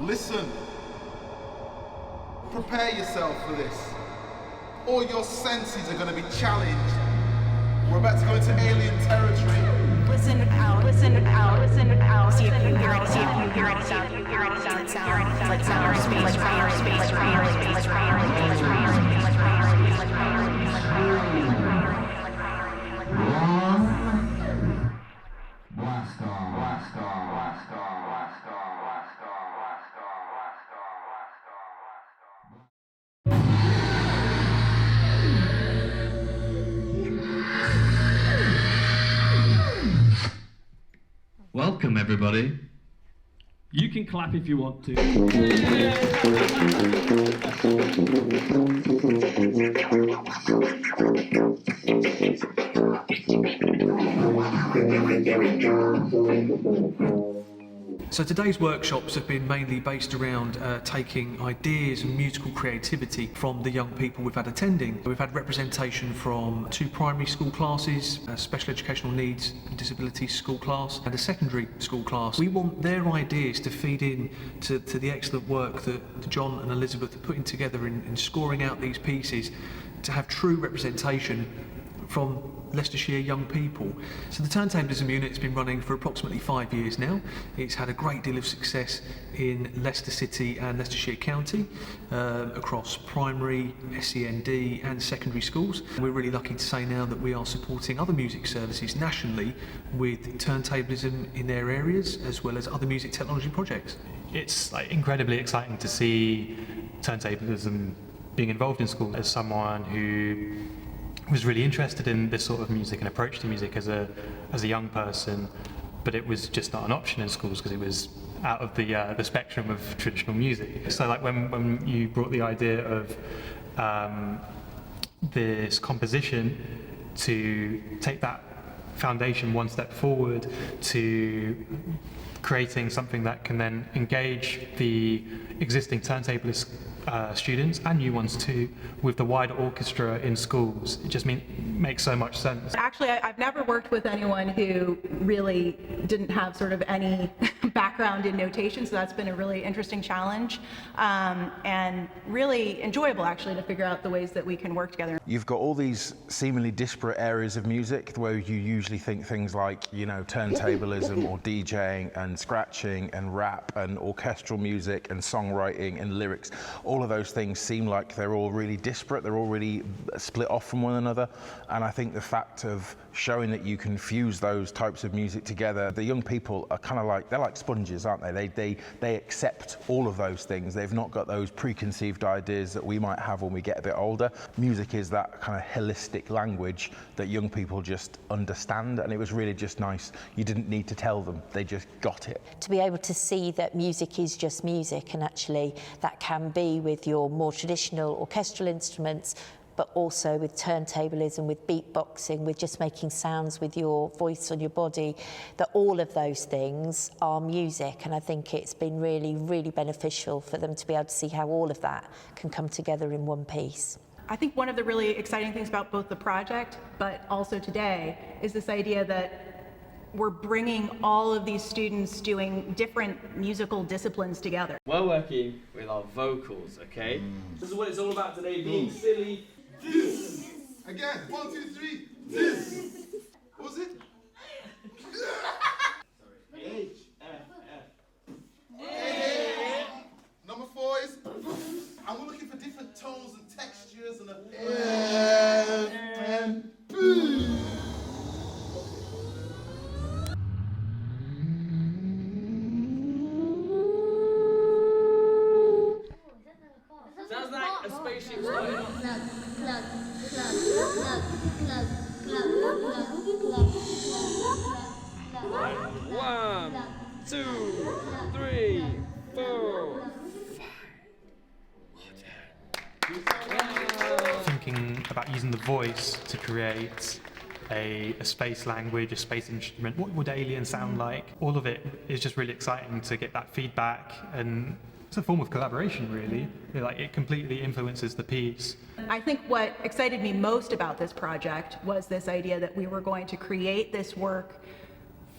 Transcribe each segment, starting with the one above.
Listen. Prepare yourself for this. All your senses are going to be challenged. We're about to go into alien territory. Listen out, listen out, listen out. See if you hear it, see if you hear it, see if you hear it, see if you hear it. Let's sound space, fire, space, fire, space, fire, space, fire, space, fire, space, Welcome, everybody. You can clap if you want to. So today's workshops have been mainly based around taking ideas and musical creativity from the young people we've had attending. We've had representation from 2 primary school classes, a special educational needs and disabilities school class and a secondary school class. We want their ideas to feed in to the excellent work that John and Elizabeth are putting together in scoring out these pieces to have true representation from Leicestershire young people. So the turntablism unit has been running for approximately 5 years now. It's had a great deal of success in Leicester City and Leicestershire County across primary, SEND and secondary schools. We're really lucky to say now that we are supporting other music services nationally with turntablism in their areas as well as other music technology projects. It's incredibly exciting to see turntablism being involved in school. As someone who was really interested in this sort of music and approach to music as a young person, but it was just not an option in schools because it was out of the spectrum of traditional music. So when you brought the idea of this composition to take that foundation one step forward to creating something that can then engage the existing turntablist students and new ones too with the wider orchestra in schools, it just makes so much sense. Actually, I've never worked with anyone who really didn't have sort of any background in notation, so that's been a really interesting challenge and really enjoyable actually to figure out the ways that we can work together. You've got all these seemingly disparate areas of music where you usually think things like, you know, turntablism or DJing and scratching and rap and orchestral music and songwriting and lyrics. All of those things seem like they're all really disparate, they're all really split off from one another, and I think the fact of showing that you can fuse those types of music together, the young people are kind of like, they're like sponges, aren't they? They accept all of those things. They've not got those preconceived ideas that we might have when we get a bit older. Music is that kind of holistic language that young people just understand, and it was really just nice. You didn't need to tell them, they just got it. To be able to see that music is just music, and actually that can be with your more traditional orchestral instruments, but also with turntablism, with beatboxing, with just making sounds with your voice on your body, that all of those things are music. And I think it's been really, really beneficial for them to be able to see how all of that can come together in one piece. I think one of the really exciting things about both the project, but also today, is this idea that we're bringing all of these students doing different musical disciplines together. We're working with our vocals, okay? This is what it's all about today, being silly. This. Again, 1, 2, 3. This. What was it? H, F, F. A. Number 4 is. And we're looking for different tones and textures and and B. Sounds like a spaceship starting off. One, 2, 3, 4, 5. Thinking about using the voice to create a space language, a space instrument. What would Alien sound like? All of it is just really exciting to get that feedback, and it's a form of collaboration, really. It completely influences the piece. I think what excited me most about this project was this idea that we were going to create this work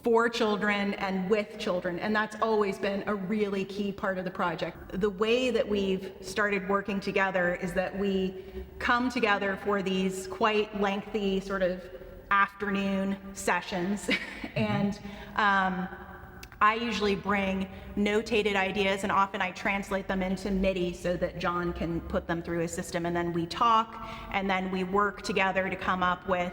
for children and with children, and that's always been a really key part of the project. The way that we've started working together is that we come together for these quite lengthy sort of afternoon sessions and I usually bring notated ideas, and often I translate them into MIDI so that John can put them through his system, and then we talk, and then we work together to come up with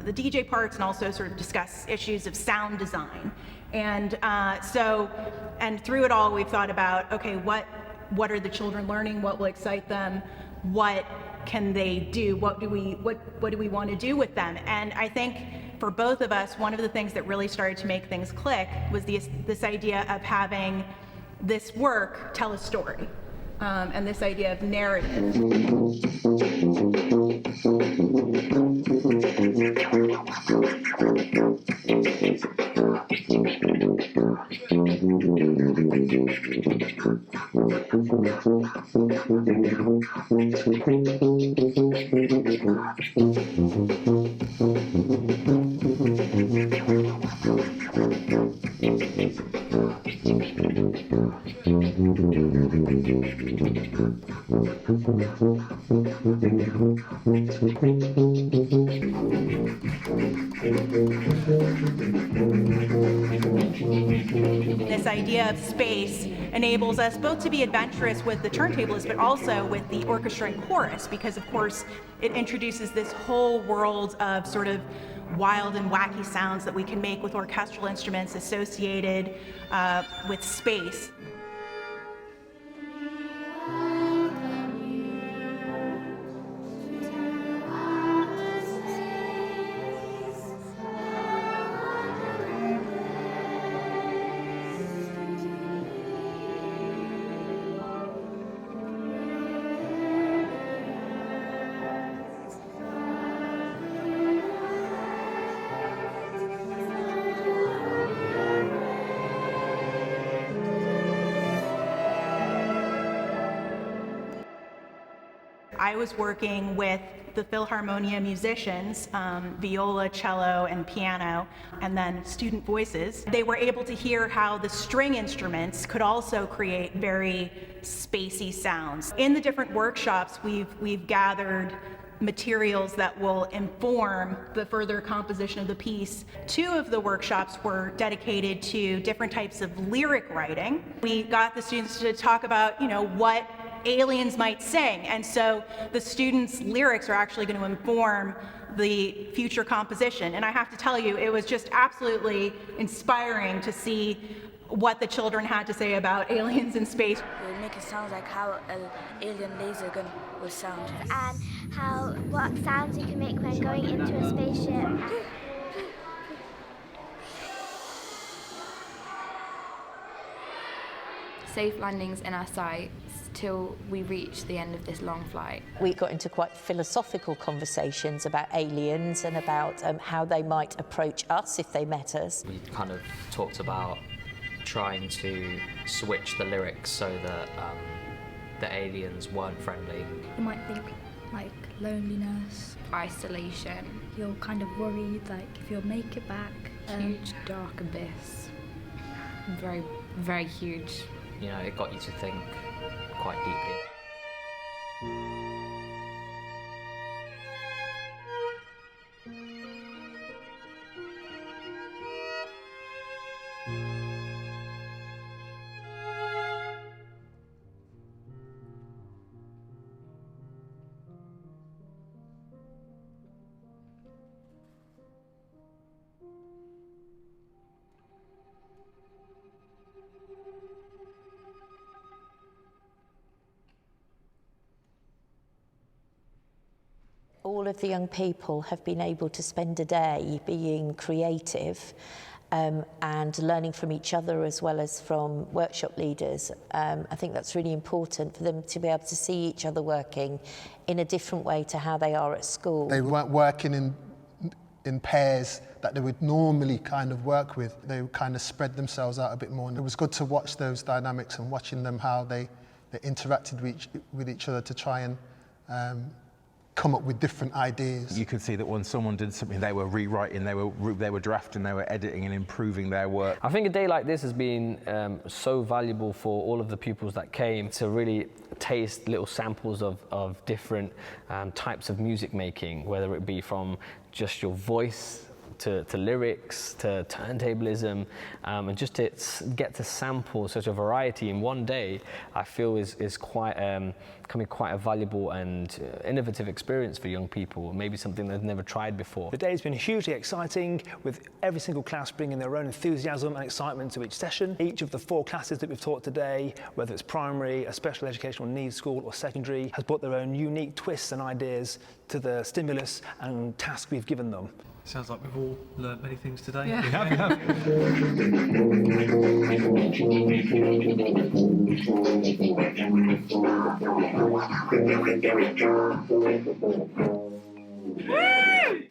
the DJ parts and also sort of discuss issues of sound design. And and through it all, we've thought about, okay, what are the children learning? What will excite them? What can they do? What do we want to do with them? And I think for both of us, one of the things that really started to make things click was this idea of having this work tell a story, and this idea of narrative. This idea of space enables us both to be adventurous with the turntablist, but also with the orchestra and chorus, because of course it introduces this whole world of sort of wild and wacky sounds that we can make with orchestral instruments associated with space. I was working with the Philharmonia musicians, viola, cello, and piano, and then student voices. They were able to hear how the string instruments could also create very spacey sounds. In the different workshops, we've gathered materials that will inform the further composition of the piece. 2 of the workshops were dedicated to different types of lyric writing. We got the students to talk about, what aliens might sing, and so the students' lyrics are actually going to inform the future composition. And I have to tell you, it was just absolutely inspiring to see what the children had to say about aliens in space. It would make it sound like how an alien laser gun would sound. And what sounds you can make when going into a spaceship. Safe landings in our sights till we reach the end of this long flight. We got into quite philosophical conversations about aliens and about how they might approach us if they met us. We kind of talked about trying to switch the lyrics so that the aliens weren't friendly. You might think like loneliness, Isolation. you're kind of worried like if you'll make it back. Huge dark abyss. Very, very huge. It got you to think quite deeply. All of the young people have been able to spend a day being creative and learning from each other as well as from workshop leaders. I think that's really important for them to be able to see each other working in a different way to how they are at school. They weren't working in pairs that they would normally kind of work with. They kind of spread themselves out a bit more. And it was good to watch those dynamics and watching them how they interacted with each other to try and come up with different ideas. You could see that when someone did something, they were rewriting, they were drafting, they were editing and improving their work. I think a day like this has been so valuable for all of the pupils that came to really taste little samples of different types of music making, whether it be from just your voice to lyrics, to turntablism, and just to get to sample such a variety in one day, I feel is quite can be quite a valuable and innovative experience for young people, maybe something they've never tried before. The day has been hugely exciting, with every single class bringing their own enthusiasm and excitement to each session. Each of the 4 classes that we've taught today, whether it's primary, a special educational needs school or secondary, has brought their own unique twists and ideas to the stimulus and task we've given them. Sounds like we've all learnt many things today. Yeah. We have.